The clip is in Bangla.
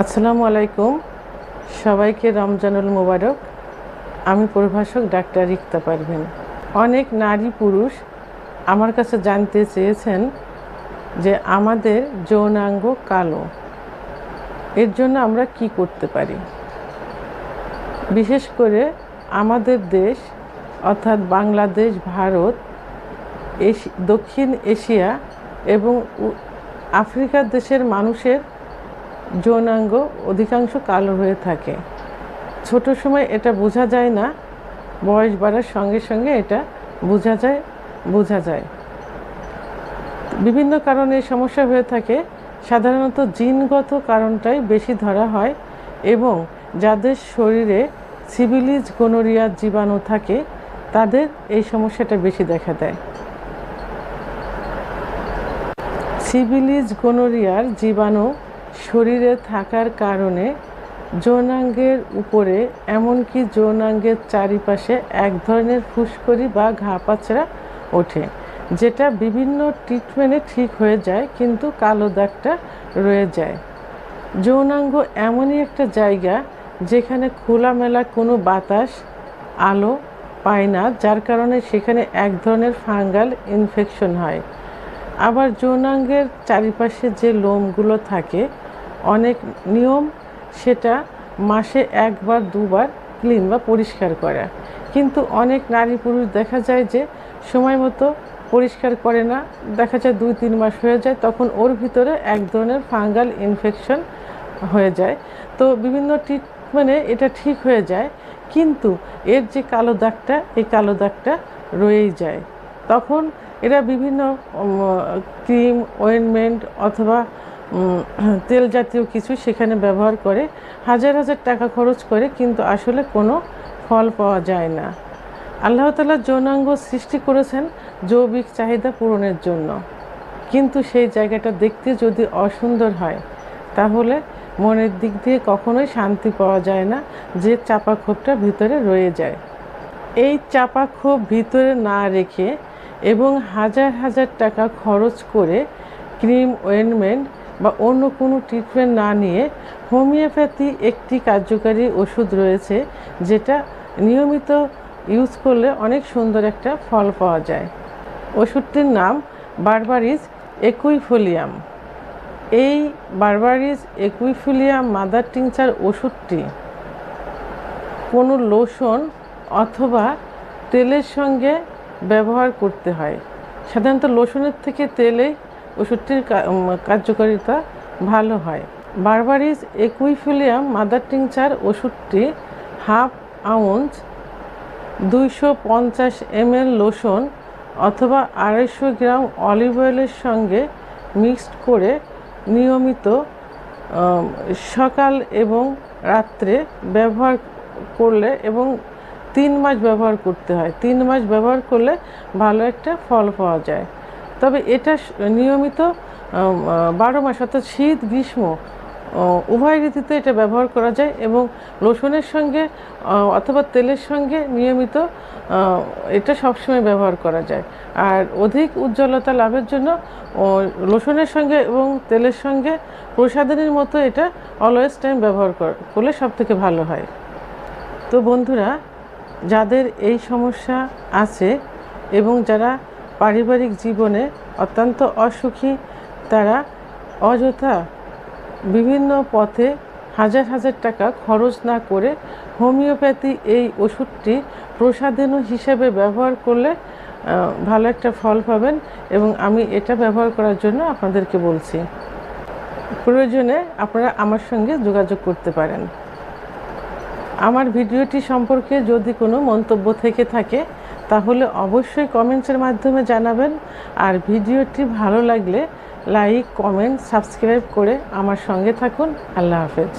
আসসালামু আলাইকুম, সবাইকে রমজানুল মোবারক। আমি প্রভাষক ডাক্তার রিক্তা পারভিন। অনেক নারী পুরুষ আমার কাছে জানতে চেয়েছেন যে আমাদের যৌনাঙ্গ কালো, এর জন্য আমরা কি করতে পারি। বিশেষ করে আমাদের দেশ অর্থাৎ বাংলাদেশ, ভারত, দক্ষিণ এশিয়া এবং আফ্রিকার দেশের মানুষের যৌনাঙ্গ অধিকাংশ কালো হয়ে থাকে। ছোট সময় এটা বোঝা যায় না, বয়স বাড়ার সঙ্গে সঙ্গে এটা বোঝা যায়। বিভিন্ন কারণে এই সমস্যা হয়ে থাকে। সাধারণত জিনগত কারণটাই বেশি ধরা হয় এবং যাদের শরীরে সিফিলিস গনোরিয়ার জীবাণু থাকে তাদের এই সমস্যাটা বেশি দেখা দেয়। সিফিলিস গনোরিয়ার জীবাণু শরীরে থাকার কারণে যৌনাঙ্গের উপরে এমনকি যৌনাঙ্গের চারিপাশে এক ধরনের ফুসকুড়ি বা ঘা পাচড়া ওঠে, যেটা বিভিন্ন ট্রিটমেন্টে ঠিক হয়ে যায় কিন্তু কালো দাগটা রয়ে যায়। যৌনাঙ্গ এমনই একটা জায়গা যেখানে খোলামেলা কোনো বাতাস আলো পায় না, যার কারণে সেখানে এক ধরনের ফাঙ্গাল ইনফেকশন হয়। আবার যৌনাঙ্গের চারিপাশে যে লোমগুলো থাকে অনেক নিয়ম সেটা মাসে একবার দুবার ক্লিন বা পরিষ্কার করা, কিন্তু অনেক নারী পুরুষ দেখা যায় যে সময় মতো পরিষ্কার করে না, দেখা যায় 2-3 মাস হয়ে যায়, তখন ওর ভিতরে এক ধরনের ফাঙ্গাল ইনফেকশন হয়ে যায়। তো বিভিন্ন ট্রিটমেন্টে এটা ঠিক হয়ে যায়, কিন্তু এর যে কালো দাগটা, এই কালো দাগটা রয়েই যায়। তখন এরা বিভিন্ন ক্রিম, অয়েনমেন্ট অথবা তেল জাতীয় কিছু সেখানে ব্যবহার করে, হাজার হাজার টাকা খরচ করে, কিন্তু আসলে কোনো ফল পাওয়া যায় না। আল্লাহ তাআলা যৌনাঙ্গ সৃষ্টি করেছেন জৈবিক চাহিদা পূরণের জন্য, কিন্তু সেই জায়গাটা দেখতে যদি অসুন্দর হয় তাহলে মনের দিক দিয়ে কখনোই শান্তি পাওয়া যায় না, যে চাপা ক্ষোভটা ভিতরে রয়ে যায়। এই চাপা ক্ষোভ ভিতরে না রেখে এবং হাজার হাজার টাকা খরচ করে ক্রিম, অয়েনমেন্ট বা অন্য কোনো ট্রিটমেন্ট না নিয়ে হোমিওপ্যাথি একটি কার্যকারী ওষুধ রয়েছে, যেটা নিয়মিত ইউজ করলে অনেক সুন্দর একটা ফল পাওয়া যায়। ওষুধটির নাম বারবারিস একুইফোলিয়াম। এই বারবারিস একুইফোলিয়াম মাদার টিংচার ওষুধটি কোনো লোশন অথবা তেলের সঙ্গে ব্যবহার করতে হয়। সাধারণত লোশনের থেকে তেলে ওষুধটির কার্যকারিতা ভালো হয়। বারবারিস একুইফোলিয়াম মাদার টিংচার ওষুধটি 1/2 আউন্স 250 ml লোশন অথবা 250 গ্রাম অলিভ অয়েলের সঙ্গে মিক্সড করে নিয়মিত সকাল এবং রাত্রে ব্যবহার করলে এবং 3 মাস ব্যবহার করতে হয়। 3 মাস ব্যবহার করলে ভালো একটা ফল পাওয়া যায়। তবে এটা নিয়মিত 12 মাস অর্থাৎ শীত গ্রীষ্ম উভয় ঋতুতে এটা ব্যবহার করা যায় এবং লোশনের সঙ্গে অথবা তেলের সঙ্গে নিয়মিত এটা সবসময় ব্যবহার করা যায়। আর অধিক উজ্জ্বলতা লাভের জন্য লোশনের সঙ্গে এবং তেলের সঙ্গে প্রসাধনীর মতো এটা অলওয়েজ টাইম ব্যবহার করলে সব থেকে ভালো হয়। তো বন্ধুরা, যাদের এই সমস্যা আছে এবং যারা পারিবারিক জীবনে অত্যন্ত অসুখী, তারা অযথা বিভিন্ন পথে হাজার হাজার টাকা খরচ না করে হোমিওপ্যাথি এই ওষুধটি প্রসাধনী হিসেবে ব্যবহার করলে ভালো একটা ফল পাবেন এবং আমি এটা ব্যবহার করার জন্য আপনাদেরকে বলছি। প্রয়োজনে আপনারা আমার সঙ্গে যোগাযোগ করতে পারেন। আমার ভিডিওটি সম্পর্কে যদি কোনো মন্তব্য থেকে থাকে তাহলে অবশ্যই কমেন্টসের মাধ্যমে জানাবেন। আর ভিডিওটি ভালো লাগলে লাইক, কমেন্ট, সাবস্ক্রাইব করে আমার সঙ্গে থাকুন। আল্লাহ হাফেজ।